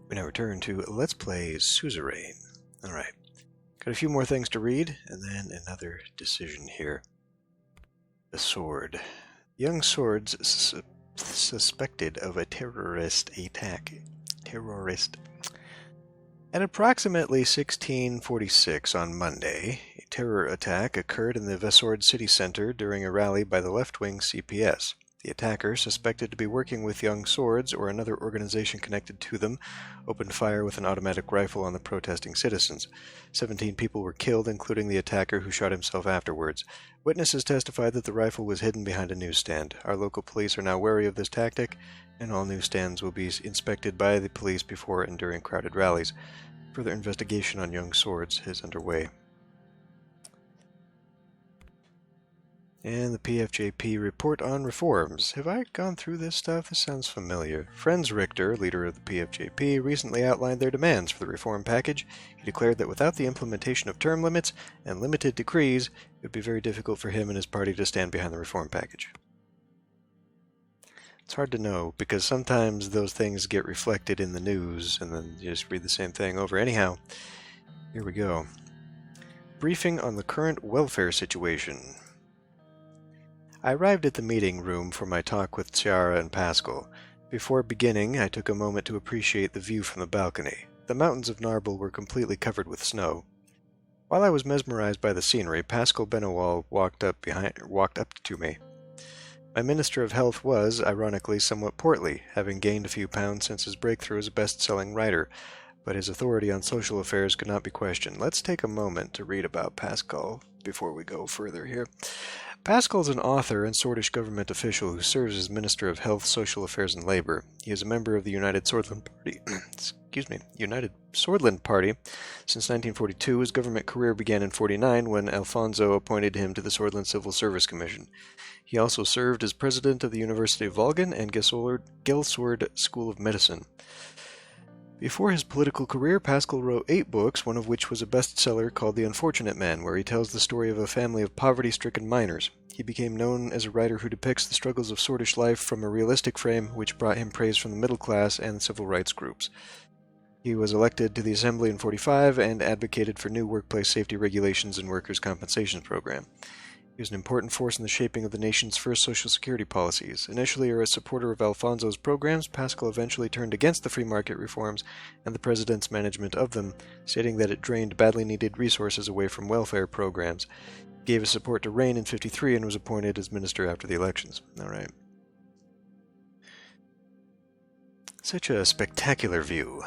We now return to Let's Play Suzerain. Alright, got a few more things to read, and then another decision here. The Sword. Young Swords suspected of a terrorist attack. At approximately 1646 on Monday, a terror attack occurred in the Vesord city center during a rally by the left-wing CPS. The attacker, suspected to be working with Young Swords or another organization connected to them, opened fire with an automatic rifle on the protesting citizens. 17 people were killed, including the attacker, who shot himself afterwards. Witnesses testified that the rifle was hidden behind a newsstand. Our local police are now wary of this tactic, and all newsstands will be inspected by the police before and during crowded rallies. Further investigation on Young Swords is underway. And the PFJP report on reforms. Have I gone through this stuff? This sounds familiar. Franz Richter, leader of the PFJP, recently outlined their demands for the reform package. He declared that without the implementation of term limits and limited decrees, it would be very difficult for him and his party to stand behind the reform package. It's hard to know, because sometimes those things get reflected in the news, and then you just read the same thing over. Anyhow, here we go. Briefing on the current welfare situation. I arrived at the meeting room for my talk with Ciara and Pascal. Before beginning, I took a moment to appreciate the view from the balcony. The mountains of Narble were completely covered with snow. While I was mesmerized by the scenery, Pascal Benowal walked up to me. My Minister of Health was, ironically, somewhat portly, having gained a few pounds since his breakthrough as a best-selling writer, but his authority on social affairs could not be questioned. Let's take a moment to read about Pascal before we go further here. Pascal is an author and Swordish government official who serves as Minister of Health, Social Affairs and Labor. He is a member of the United Sordland Party. United Sordland Party since 1942. His government career began in 1949 when Alfonso appointed him to the Sordland Civil Service Commission. He also served as president of the University of Volgan and Gelsword School of Medicine. Before his political career, Pascal wrote 8 books, one of which was a bestseller called The Unfortunate Man, where he tells the story of a family of poverty-stricken miners. He became known as a writer who depicts the struggles of Swordish life from a realistic frame, which brought him praise from the middle class and civil rights groups. He was elected to the Assembly in 1945 and advocated for new workplace safety regulations and workers' compensation program. He was an important force in the shaping of the nation's first social security policies. Initially a supporter of Alfonso's programs, Pascal eventually turned against the free market reforms and the president's management of them, stating that it drained badly needed resources away from welfare programs. He gave his support to Rayne in 1953 and was appointed as minister after the elections. All right. Such a spectacular view.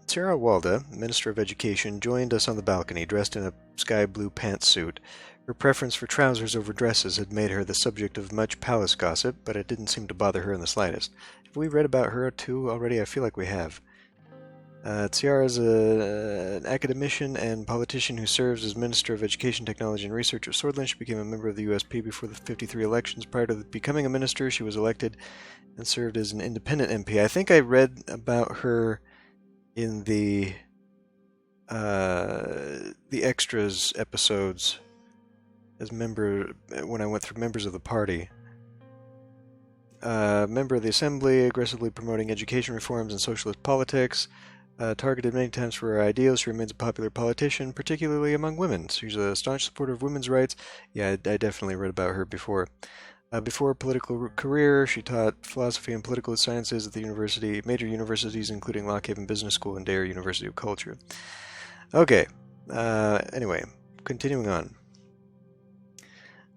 Sarah Walda, Minister of Education, joined us on the balcony, dressed in a sky blue pantsuit. Her preference for trousers over dresses had made her the subject of much palace gossip, but it didn't seem to bother her in the slightest. Have we read about her too already? I feel like we have. Ciara is an academician and politician who serves as Minister of Education, Technology and Research of Sordland. She became a member of the USP before the 1953 elections. Prior to becoming a minister, she was elected and served as an independent MP. I think I read about her in the extras episodes as member when I went through members of the party. Member of the Assembly, aggressively promoting education reforms and socialist politics. Targeted many times for her ideals, she remains a popular politician, particularly among women. She's a staunch supporter of women's rights. Yeah, I definitely read about her before. Before a political career, she taught philosophy and political sciences at the major universities, including Lockhaven Business School and Dare University of Culture. Okay, anyway, continuing on.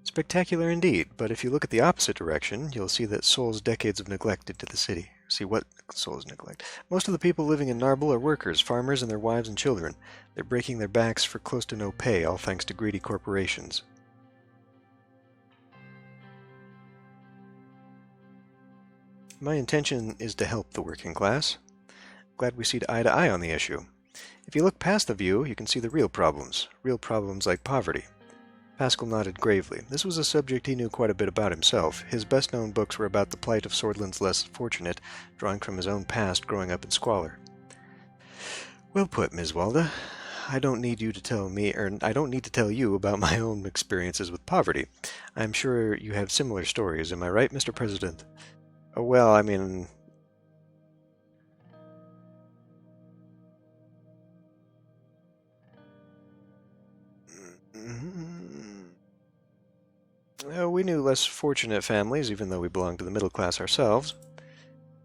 Spectacular indeed, but if you look at the opposite direction, you'll see that Sol's decades of neglect did to the city. See what Sol's neglect? Most of the people living in Narble are workers, farmers and their wives and children. They're breaking their backs for close to no pay, all thanks to greedy corporations. My intention is to help the working class. Glad we see eye to eye on the issue. If you look past the view, you can see the real problems like poverty. Pascal nodded gravely. This was a subject he knew quite a bit about himself. His best-known books were about the plight of Sordland's less fortunate, drawing from his own past growing up in squalor. Well put, Ms. Walda. I don't need to tell you about my own experiences with poverty. I'm sure you have similar stories, am I right, Mr. President? Well, I mean, Mr. President, I don't need to tell you about my own experiences with poverty. I'm sure you have similar stories, am I right, Mr. President? Oh, well, I mean, Mr. President, I don't need to tell you about my own experiences with poverty. I'm sure you have similar stories, am I right, Mr. President? Oh, well, I mean... We knew less fortunate families, even though we belonged to the middle class ourselves,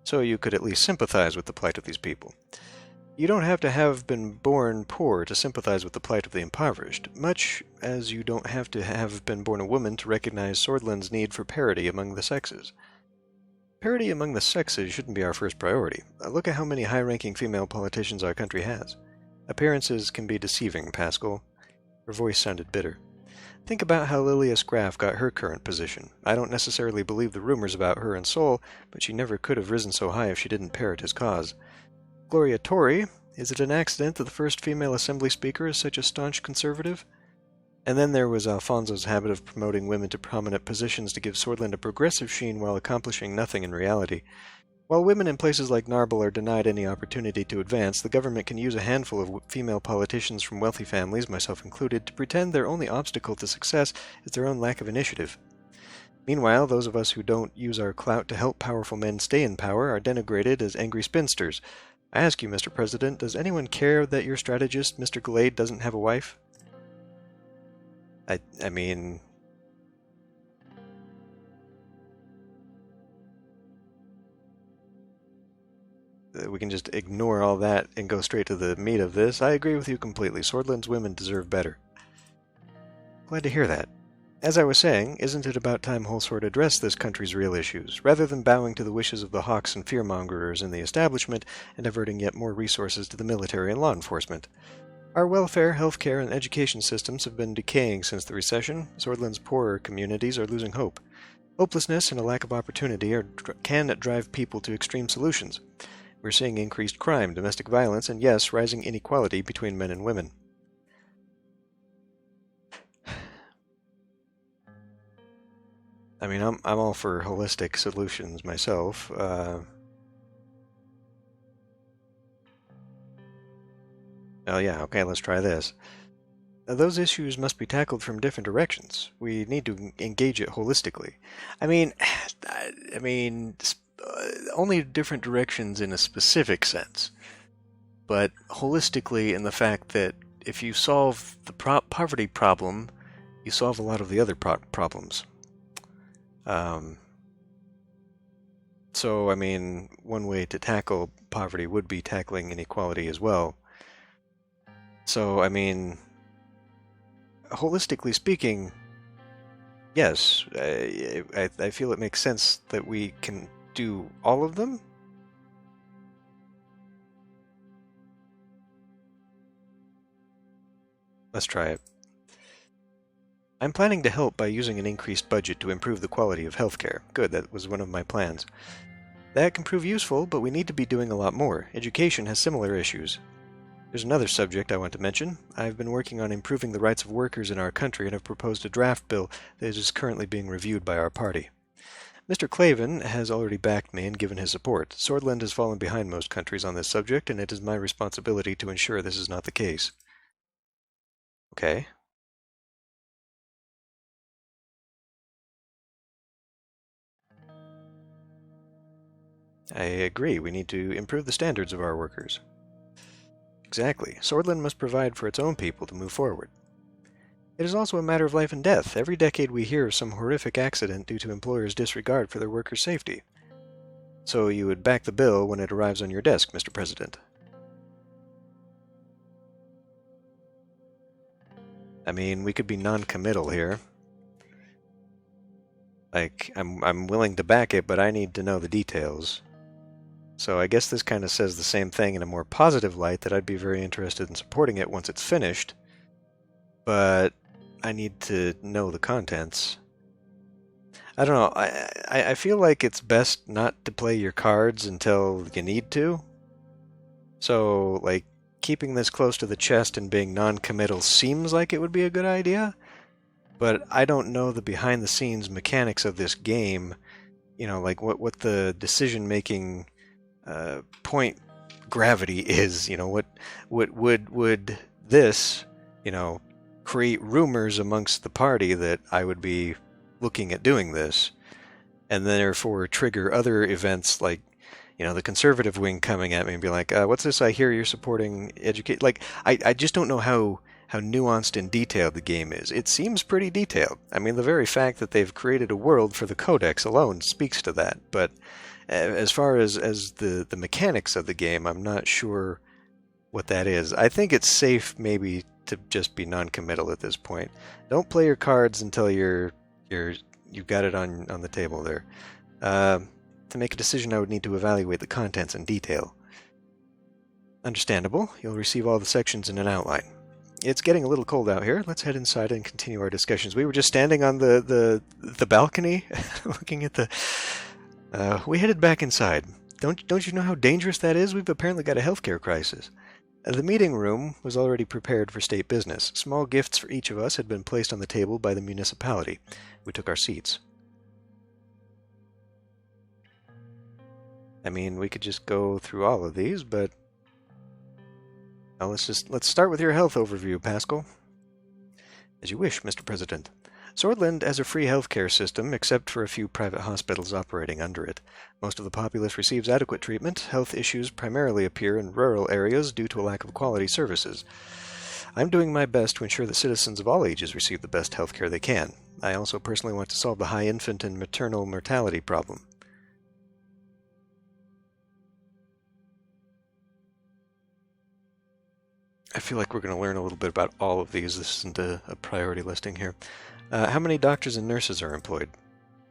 so you could at least sympathize with the plight of these people. You don't have to have been born poor to sympathize with the plight of the impoverished, much as you don't have to have been born a woman to recognize Sordland's need for parity among the sexes. Parity among the sexes shouldn't be our first priority. Look at how many high-ranking female politicians our country has. Appearances can be deceiving, Pascal. Her voice sounded bitter. Think about how Lilia Scraff got her current position. I don't necessarily believe the rumors about her and Sol, but she never could have risen so high if she didn't parrot his cause. Gloria Torrey, is it an accident that the first female assembly speaker is such a staunch conservative? And then there was Alfonso's habit of promoting women to prominent positions to give Sordland a progressive sheen while accomplishing nothing in reality. While women in places like Narble are denied any opportunity to advance, the government can use a handful of female politicians from wealthy families, myself included, to pretend their only obstacle to success is their own lack of initiative. Meanwhile, those of us who don't use our clout to help powerful men stay in power are denigrated as angry spinsters. I ask you, Mr. President, does anyone care that your strategist, Mr. Glade, doesn't have a wife? I mean... We can just ignore all that and go straight to the meat of this. I agree with you completely. Sordland's women deserve better. Glad to hear that. As I was saying, isn't it about time Holsword addressed this country's real issues, rather than bowing to the wishes of the hawks and fearmongers in the establishment and diverting yet more resources to the military and law enforcement? Our welfare, healthcare, and education systems have been decaying since the recession. Sordland's poorer communities are losing hope. Hopelessness and a lack of opportunity can drive people to extreme solutions. We're seeing increased crime, domestic violence, and yes, rising inequality between men and women. I mean, I'm all for holistic solutions myself. Oh yeah, okay, let's try this. Those issues must be tackled from different directions. We need to engage it holistically. I mean, only different directions in a specific sense, but holistically in the fact that if you solve the poverty problem, you solve a lot of the other problems. So, I mean, one way to tackle poverty would be tackling inequality as well. So, I mean, holistically speaking, yes, I feel it makes sense that we can do all of them. Let's try it. I'm planning to help by using an increased budget to improve the quality of healthcare. Good, that was one of my plans. That can prove useful, but we need to be doing a lot more. Education has similar issues. There's another subject I want to mention. I've been working on improving the rights of workers in our country and have proposed a draft bill that is currently being reviewed by our party. Mr. Clavin has already backed me and given his support. Sordland has fallen behind most countries on this subject, and it is my responsibility to ensure this is not the case. Okay. I agree. We need to improve the standards of our workers. Exactly. Sordland must provide for its own people to move forward. It is also a matter of life and death. Every decade we hear of some horrific accident due to employers' disregard for their workers' safety. So you would back the bill when it arrives on your desk, Mr. President. I mean, we could be non-committal here. Like, I'm willing to back it, but I need to know the details. So I guess this kind of says the same thing in a more positive light, that I'd be very interested in supporting it once it's finished. But I need to know the contents. I don't know, I feel like it's best not to play your cards until you need to. So, like, keeping this close to the chest and being non-committal seems like it would be a good idea, but I don't know the behind-the-scenes mechanics of this game, you know, like what the decision-making point gravity is, you know, what would this, you know, create rumors amongst the party that I would be looking at doing this, and therefore trigger other events like, you know, the conservative wing coming at me and be like, what's this I hear you're supporting educate? Like, I just don't know how how nuanced and detailed the game is. It seems pretty detailed. I mean, the very fact that they've created a world for the codex alone speaks to that. But as far as the mechanics of the game, I'm not sure what that is. I think it's safe maybe to just be non-committal at this point. Don't play your cards until you've got it on the table there. To make a decision, I would need to evaluate the contents in detail. Understandable. You'll receive all the sections in an outline. It's getting a little cold out here. Let's head inside and continue our discussions. We were just standing on the balcony, looking at the... we headed back inside. Don't you know how dangerous that is? We've apparently got a healthcare crisis. The meeting room was already prepared for state business. Small gifts for each of us had been placed on the table by the municipality. We took our seats. I mean, we could just go through all of these, but... Now let's start with your health overview, Pascal. As you wish, Mr. President. Sordland has a free healthcare system, except for a few private hospitals operating under it. Most of the populace receives adequate treatment. Health issues primarily appear in rural areas due to a lack of quality services. I'm doing my best to ensure that citizens of all ages receive the best healthcare they can. I also personally want to solve the high infant and maternal mortality problem. I feel like we're going to learn a little bit about all of these. This isn't a priority listing here. How many doctors and nurses are employed?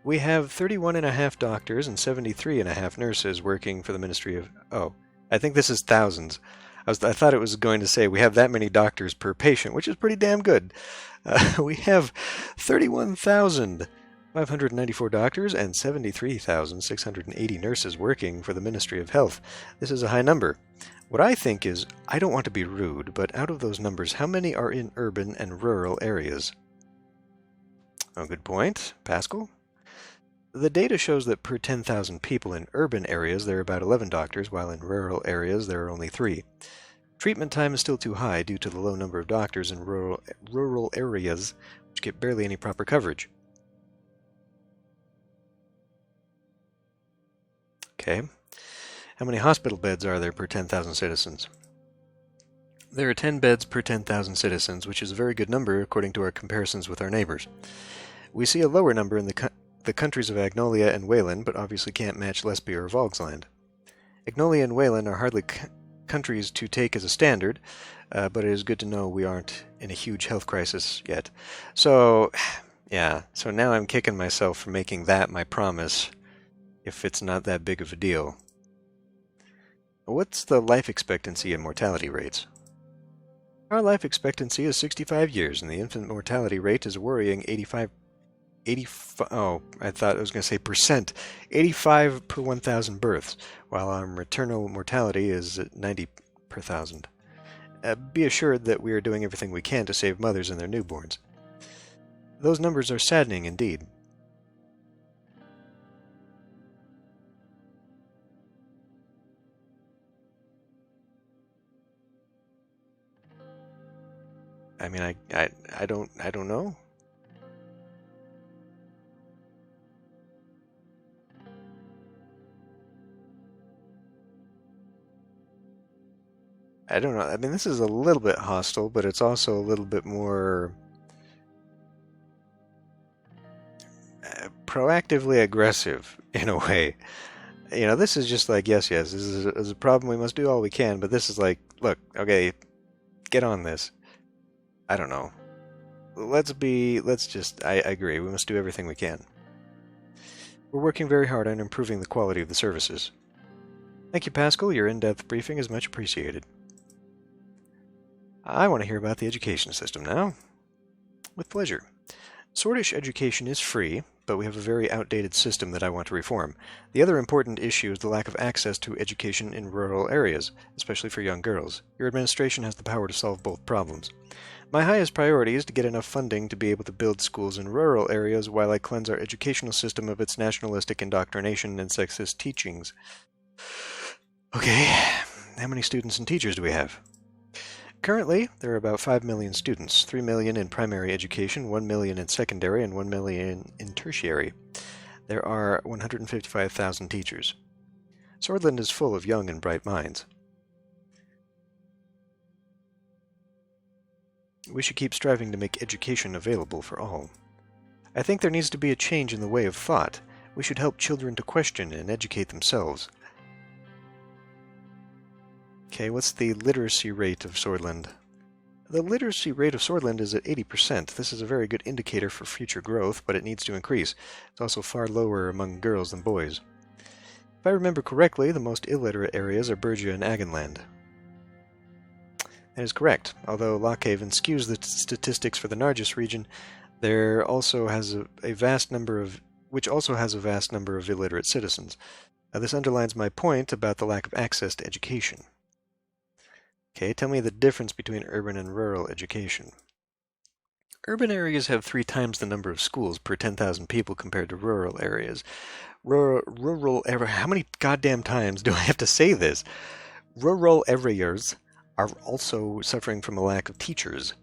We have 31.5 doctors and 73.5 nurses working for the Ministry of... Oh, I think this is thousands. I thought it was going to say we have that many doctors per patient, which is pretty damn good. We have 31,594 doctors and 73,680 nurses working for the Ministry of Health. This is a high number. What I think is, I don't want to be rude, but out of those numbers, how many are in urban and rural areas? Oh, good point. Pascal? The data shows that per 10,000 people in urban areas, there are about 11 doctors, while in rural areas, there are only 3. Treatment time is still too high due to the low number of doctors in rural areas, which get barely any proper coverage. Okay. How many hospital beds are there per 10,000 citizens? There are 10 beds per 10,000 citizens, which is a very good number according to our comparisons with our neighbors. We see a lower number in the countries of Agnolia and Wayland, but obviously can't match Lesbia or Volksland. Agnolia and Wayland are hardly countries to take as a standard, but it is good to know we aren't in a huge health crisis yet. So, yeah, so now I'm kicking myself for making that my promise, if it's not that big of a deal. What's the life expectancy and mortality rates? Our life expectancy is 65 years, and the infant mortality rate is a worrying 85, oh, I thought I was going to say percent, 85 per 1,000 births, while our maternal mortality is 90 per 1,000. Be assured that we are doing everything we can to save mothers and their newborns. Those numbers are saddening indeed. I mean, I don't know. I don't know. I mean, this is a little bit hostile, but it's also a little bit more proactively aggressive in a way. You know, this is just like, yes, this is a problem. We must do all we can, but this is like, look, okay, get on this. I don't know. I agree. We must do everything we can. We're working very hard on improving the quality of the services. Thank you, Pascal. Your in-depth briefing is much appreciated. I want to hear about the education system now. With pleasure. Sordish education is free, but we have a very outdated system that I want to reform. The other important issue is the lack of access to education in rural areas, especially for young girls. Your administration has the power to solve both problems. My highest priority is to get enough funding to be able to build schools in rural areas while I cleanse our educational system of its nationalistic indoctrination and sexist teachings. Okay, how many students and teachers do we have? Currently, there are about 5 million students, 3 million in primary education, 1 million in secondary, and 1 million in tertiary. There are 155,000 teachers. Sordland is full of young and bright minds. We should keep striving to make education available for all. I think there needs to be a change in the way of thought. We should help children to question and educate themselves. Okay, what's the literacy rate of Sordland? The literacy rate of Sordland is at 80%. This is a very good indicator for future growth, but it needs to increase. It's also far lower among girls than boys. If I remember correctly, the most illiterate areas are Bergia and Agenland. That is correct. Although Lockhaven skews the statistics for the Nargis region, there also has a vast number of illiterate citizens. This underlines my point about the lack of access to education. Okay, tell me the difference between urban and rural education. Urban areas have 3 times the number of schools per 10,000 people compared to rural areas. How many goddamn times do I have to say this? Rural areas are also suffering from a lack of teachers.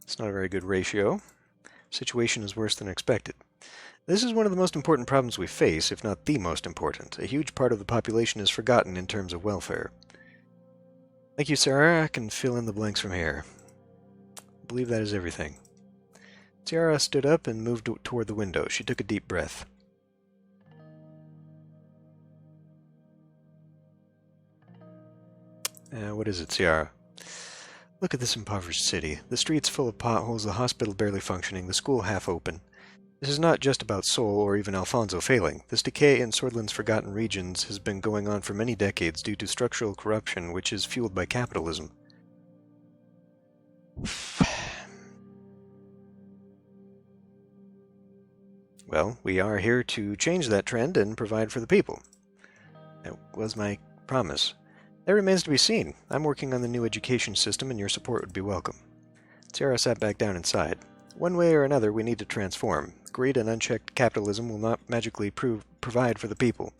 It's not a very good ratio. Situation is worse than expected. This is one of the most important problems we face, if not the most important. A huge part of the population is forgotten in terms of welfare. Thank you, Sarah. I can fill in the blanks from here. I believe that is everything. Ciara stood up and moved toward the window. She took a deep breath. What is it, Ciara? Look at this impoverished city. The streets full of potholes, the hospital barely functioning, the school half open. This is not just about Sol or even Alfonso failing. This decay in Sordland's forgotten regions has been going on for many decades due to structural corruption, which is fueled by capitalism. Well, we are here to change that trend and provide for the people. That was my promise. That remains to be seen. I'm working on the new education system, and your support would be welcome. Sarah sat back down and sighed. One way or another, we need to transform. Greed and unchecked capitalism will not magically provide for the people.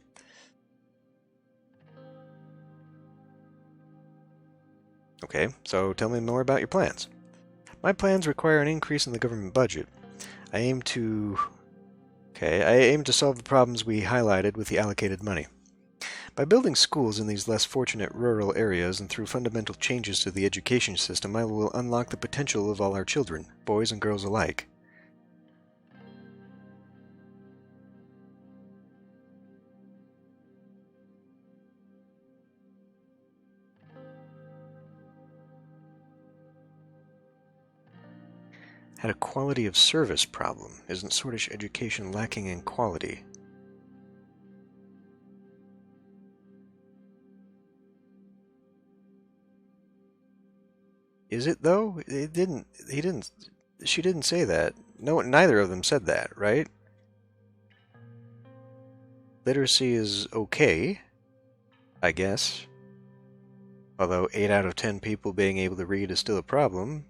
Okay, so tell me more about your plans. My plans require an increase in the government budget. I aim to solve the problems we highlighted with the allocated money. By building schools in these less fortunate rural areas and through fundamental changes to the education system, I will unlock the potential of all our children, boys and girls alike. Had a quality of service problem. Isn't Sordish education lacking in quality? Is it though? She didn't say that. No, neither of them said that, right? Literacy is okay, I guess. Although 8 out of 10 people being able to read is still a problem.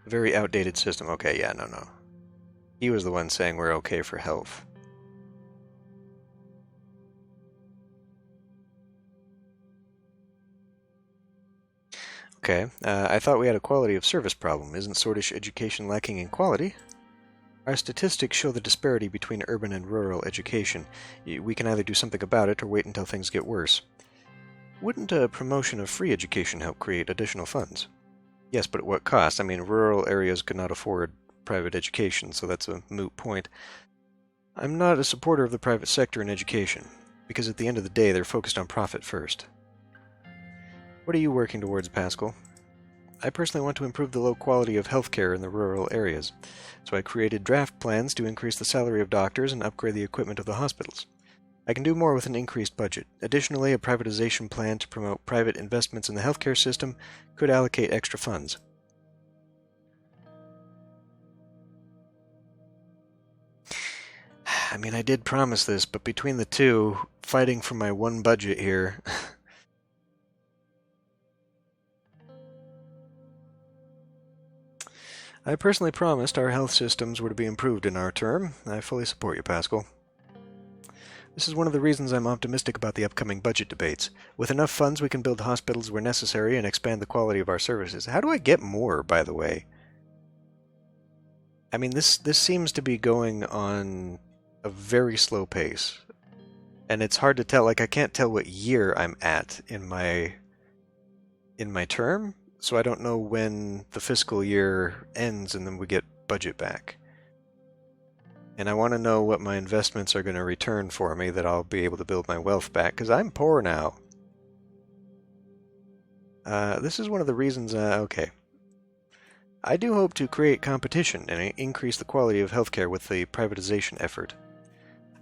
Very outdated system. Okay, yeah, no. He was the one saying we're okay for health. Okay, I thought we had a quality of service problem. Isn't Sordish education lacking in quality? Our statistics show the disparity between urban and rural education. We can either do something about it or wait until things get worse. Wouldn't a promotion of free education help create additional funds? Yes, but at what cost? I mean, rural areas could not afford private education, so that's a moot point. I'm not a supporter of the private sector in education, because at the end of the day, they're focused on profit first. What are you working towards, Pascal? I personally want to improve the low quality of healthcare in the rural areas, so I created draft plans to increase the salary of doctors and upgrade the equipment of the hospitals. I can do more with an increased budget. Additionally, a privatization plan to promote private investments in the healthcare system could allocate extra funds. I mean, I did promise this, but between the two, fighting for my one budget here... I personally promised our health systems were to be improved in our term. I fully support you, Pascal. This is one of the reasons I'm optimistic about the upcoming budget debates. With enough funds, we can build hospitals where necessary and expand the quality of our services. How do I get more, by the way? I mean, this seems to be going on a very slow pace. And it's hard to tell, like I can't tell what year I'm at in my term, so I don't know when the fiscal year ends and then we get budget back. And I want to know what my investments are going to return for me that I'll be able to build my wealth back, because I'm poor now. This is one of the reasons, okay. I do hope to create competition and increase the quality of healthcare with the privatization effort.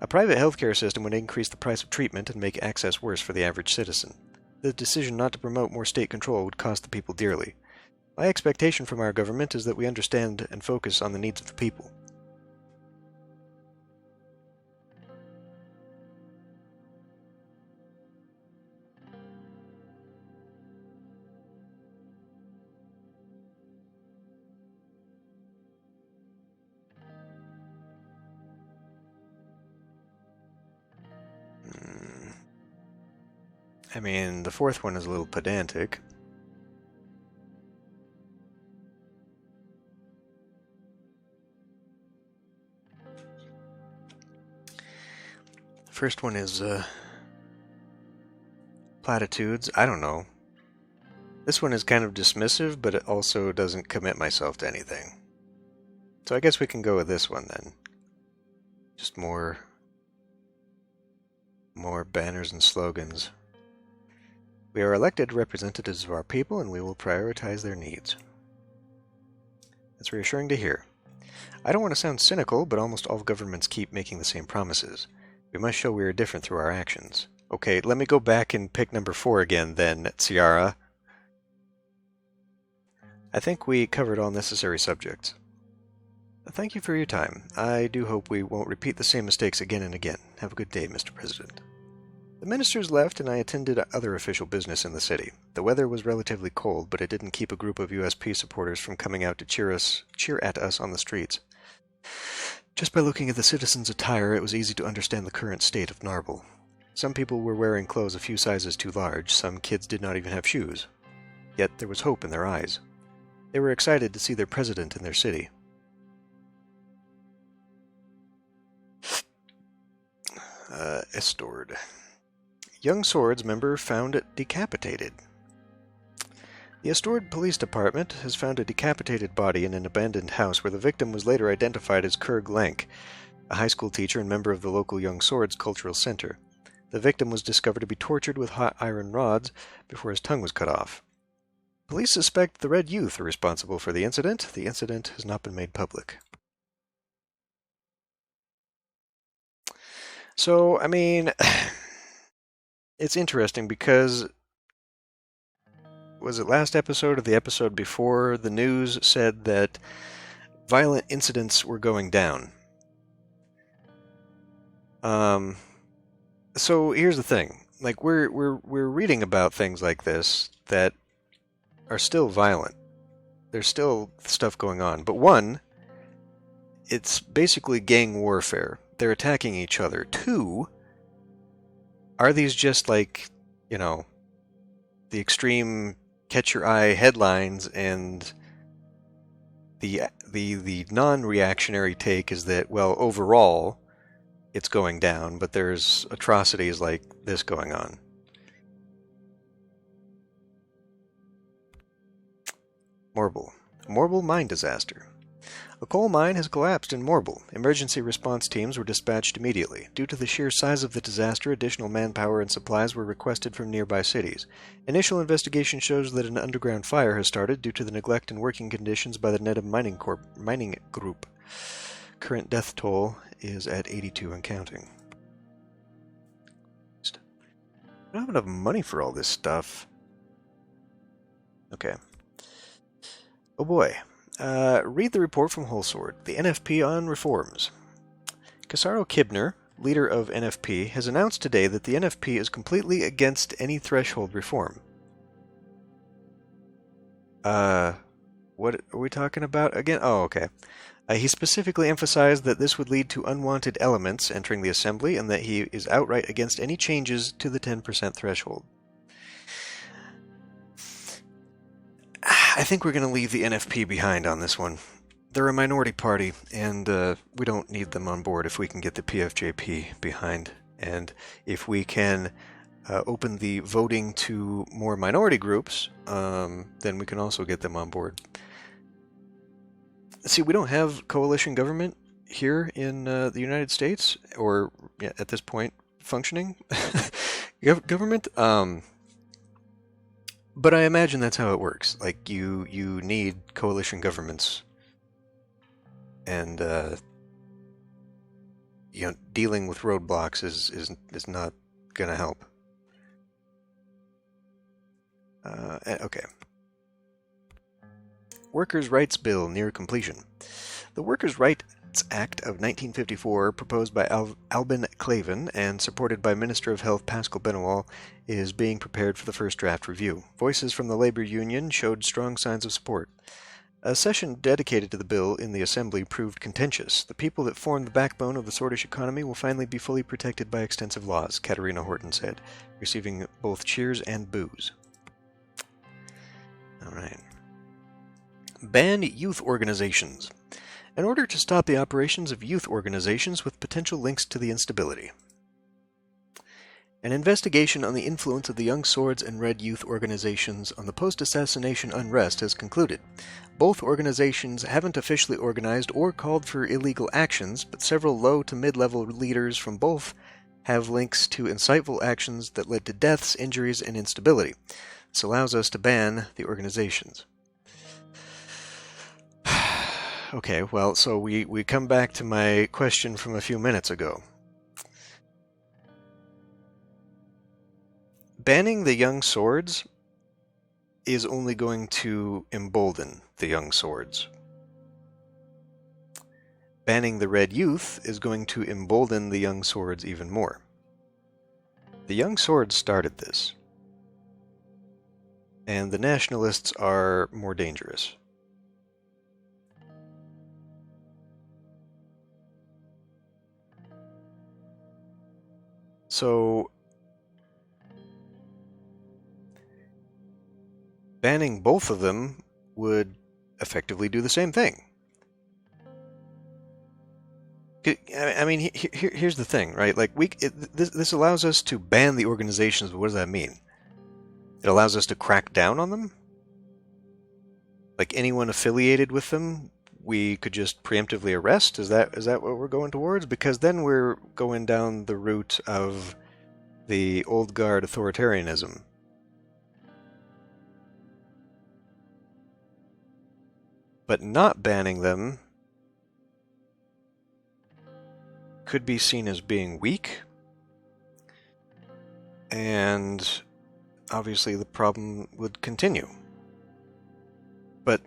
A private healthcare system would increase the price of treatment and make access worse for the average citizen. The decision not to promote more state control would cost the people dearly. My expectation from our government is that we understand and focus on the needs of the people. I mean, the fourth one is a little pedantic. The first one is, platitudes. I don't know. This one is kind of dismissive, but it also doesn't commit myself to anything. So I guess we can go with this one then. Just more banners and slogans. We are elected representatives of our people, and we will prioritize their needs. That's reassuring to hear. I don't want to sound cynical, but almost all governments keep making the same promises. We must show we are different through our actions. Okay, let me go back and pick number 4 again then, Ciara. I think we covered all necessary subjects. Thank you for your time. I do hope we won't repeat the same mistakes again and again. Have a good day, Mr. President. The ministers left, and I attended other official business in the city. The weather was relatively cold, but it didn't keep a group of USP supporters from coming out to cheer at us on the streets. Just by looking at the citizens' attire, it was easy to understand the current state of Narble. Some people were wearing clothes a few sizes too large, some kids did not even have shoes. Yet there was hope in their eyes. They were excited to see their president in their city. Estord. Young Swords member found decapitated. The Estord Police Department has found a decapitated body in an abandoned house where the victim was later identified as Kurg Lank, a high school teacher and member of the local Young Swords Cultural Center. The victim was discovered to be tortured with hot iron rods before his tongue was cut off. Police suspect the Red Youth are responsible for the incident. The incident has not been made public. So, I mean, it's interesting because, was it last episode or the episode before, the news said that violent incidents were going down. So here's the thing. Like, we're reading about things like this that are still violent. There's still stuff going on. But one, it's basically gang warfare. They're attacking each other. Two, are these just like, you know, the extreme catch-your-eye headlines, and the non-reactionary take is that, well, overall, it's going down, but there's atrocities like this going on. Morble mine disaster. A coal mine has collapsed in Morble. Emergency response teams were dispatched immediately. Due to the sheer size of the disaster, additional manpower and supplies were requested from nearby cities. Initial investigation shows that an underground fire has started due to the neglect and working conditions by the Nedham mining group. Current death toll is at 82 and counting. I don't have enough money for all this stuff. Okay. Oh boy. Read the report from Wholesword, the NFP on reforms. Casaro Kibner, leader of NFP, has announced today that the NFP is completely against any threshold reform. What are we talking about again? Oh, okay. He specifically emphasized that this would lead to unwanted elements entering the assembly and that he is outright against any changes to the 10% threshold. I think we're going to leave the NFP behind on this one. they're a minority party, and we don't need them on board if we can get the PFJP behind. And if we can open the voting to more minority groups, then we can also get them on board. See, we don't have coalition government here in the United States, or at this point, functioning government. But I imagine that's how it works. Like you need coalition governments, and dealing with roadblocks is not gonna help. Okay. Workers' Rights Bill near completion. The Workers' Rights Act of 1954, proposed by Albin Clavin and supported by Minister of Health Pascal Benowall, is being prepared for the first draft review. Voices from the labor union showed strong signs of support. A session dedicated to the bill in the Assembly proved contentious. The people that form the backbone of the Sordland economy will finally be fully protected by extensive laws, Katarina Horton said, receiving both cheers and boos. All right. Ban youth organizations. In order to stop the operations of youth organizations with potential links to the instability. An investigation on the influence of the Young Swords and Red youth organizations on the post-assassination unrest has concluded. Both organizations haven't officially organized or called for illegal actions, but several low to mid-level leaders from both have links to insightful actions that led to deaths, injuries, and instability. This allows us to ban the organizations. Okay, well, so we come back to my question from a few minutes ago. Banning the Young Swords is only going to embolden the Young Swords. Banning the Red Youth is going to embolden the Young Swords even more. The Young Swords started this, and the Nationalists are more dangerous. So, banning both of them would effectively do the same thing. I mean, here's the thing, right? Like, this allows us to ban the organizations, but what does that mean? It allows us to crack down on them? Like, anyone affiliated with them, we could just preemptively arrest? Is that what we're going towards? Because then we're going down the route of the old guard authoritarianism. But not banning them could be seen as being weak, and obviously the problem would continue. But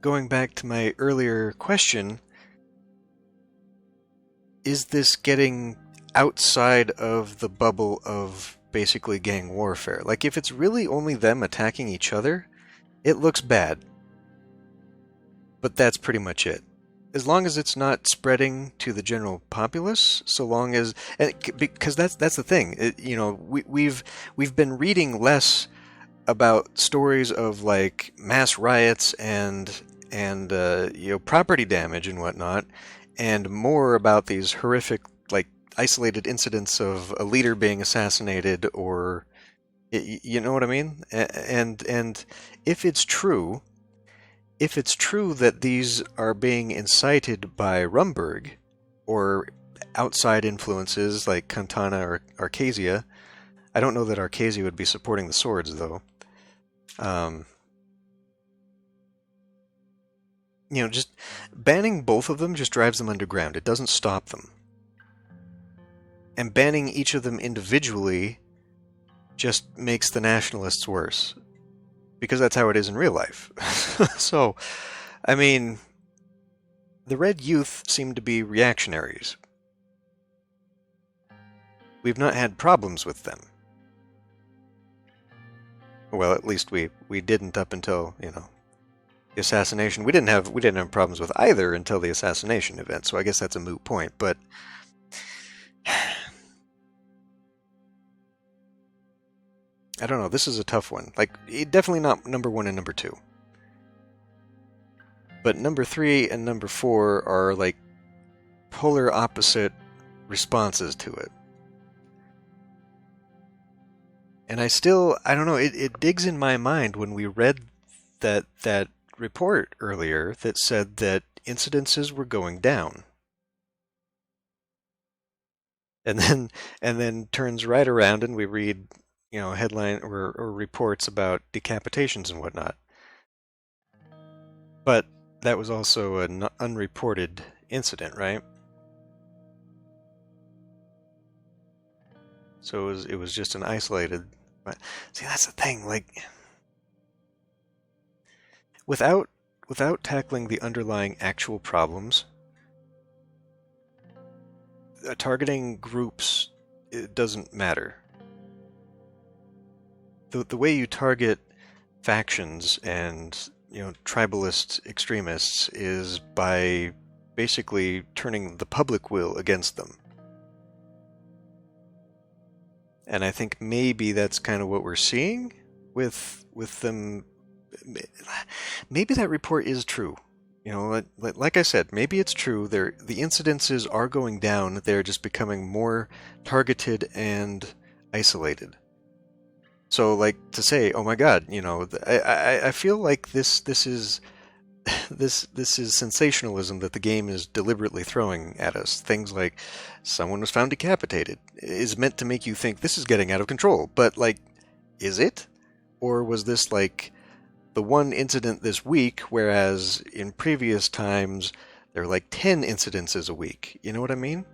going back to my earlier question, is this getting outside of the bubble of basically gang warfare? Like, if it's really only them attacking each other, it looks bad. But that's pretty much it. As long as it's not spreading to the general populace, so long as, because that's the thing. We've been reading less about stories of like mass riots and property damage and whatnot, and more about these horrific like isolated incidents of a leader being assassinated, or you know what I mean? And if it's true that these are being incited by Rumberg or outside influences like Cantana or Arcasia, I don't know that Arcasia would be supporting the Swords, though. Just banning both of them just drives them underground. It doesn't stop them. And banning each of them individually just makes the Nationalists worse. Because that's how it is in real life. So, I mean, the Red Youth seem to be reactionaries. We've not had problems with them. Well, at least we didn't up until, the assassination. We didn't have problems with either until the assassination event, so I guess that's a moot point, but I don't know, this is a tough one. Like, definitely not number one and number two. But number 3 and number 4 are like polar opposite responses to it. And I don't know, it digs in my mind when we read that report earlier that said that incidences were going down. And then turns right around and we read, headline or reports about decapitations and whatnot. But that was also an unreported incident, right? So it was just an isolated. But see, that's the thing. Like, without tackling the underlying actual problems, targeting groups, it doesn't matter. The way you target factions and tribalist extremists is by basically turning the public will against them. And I think maybe that's kind of what we're seeing with them. Maybe that report is true. Like I said, maybe it's true. The incidences are going down. They're just becoming more targeted and isolated. So, like, to say, oh my God, I feel like this is sensationalism that the game is deliberately throwing at us. Things like someone was found decapitated is meant to make you think this is getting out of control. But, like, is it? Or was this like the one incident this week, whereas in previous times there were like 10 incidences a week? You know what I mean?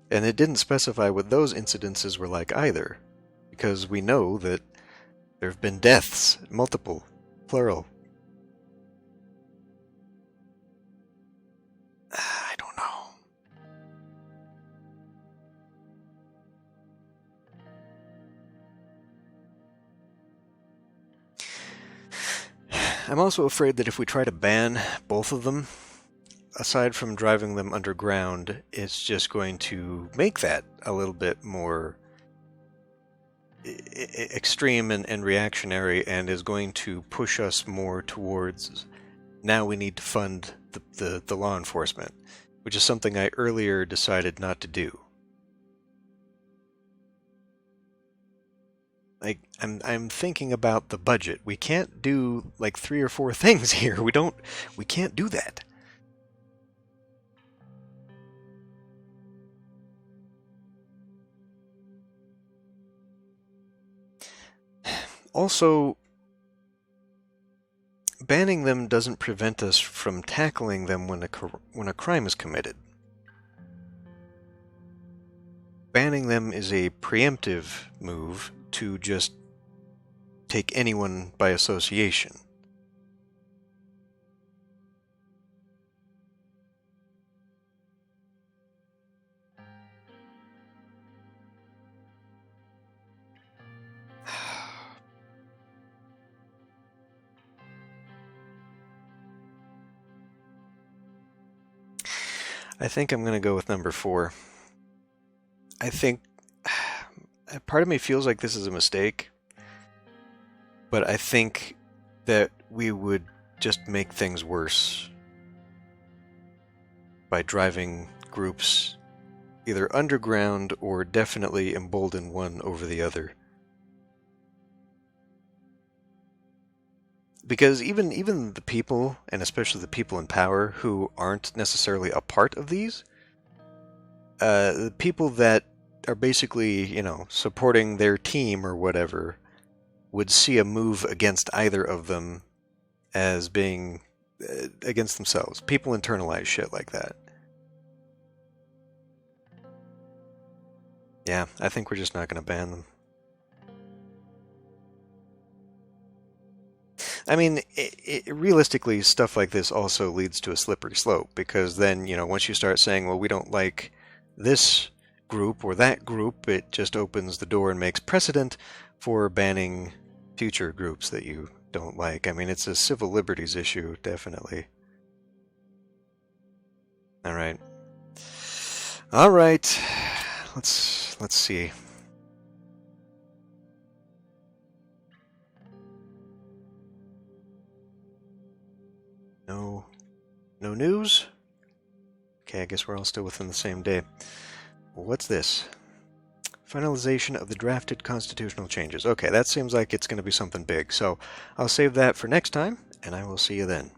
And it didn't specify what those incidences were like either, because we know that there have been deaths, multiple, plural. I don't know. I'm also afraid that if we try to ban both of them, aside from driving them underground, it's just going to make that a little bit more extreme and reactionary, and is going to push us more towards now we need to fund the law enforcement, which is something I earlier decided not to do. Like, I'm thinking about the budget. We can't do like 3 or 4 things here. We can't do that. Also, banning them doesn't prevent us from tackling them when a crime is committed. Banning them is a preemptive move to just take anyone by association. I think I'm going to go with number 4. I think part of me feels like this is a mistake, but I think that we would just make things worse by driving groups either underground or definitely embolden one over the other. Because even the people, and especially the people in power who aren't necessarily a part of these, the people that are basically, supporting their team or whatever, would see a move against either of them as being against themselves. People internalize shit like that. Yeah, I think we're just not going to ban them. I mean, realistically, stuff like this also leads to a slippery slope, because then, once you start saying, well, we don't like this group or that group, it just opens the door and makes precedent for banning future groups that you don't like. I mean, it's a civil liberties issue, definitely. All right. Let's see. No news? Okay, I guess we're all still within the same day. What's this? Finalization of the drafted constitutional changes. Okay, that seems like it's going to be something big, so I'll save that for next time, and I will see you then.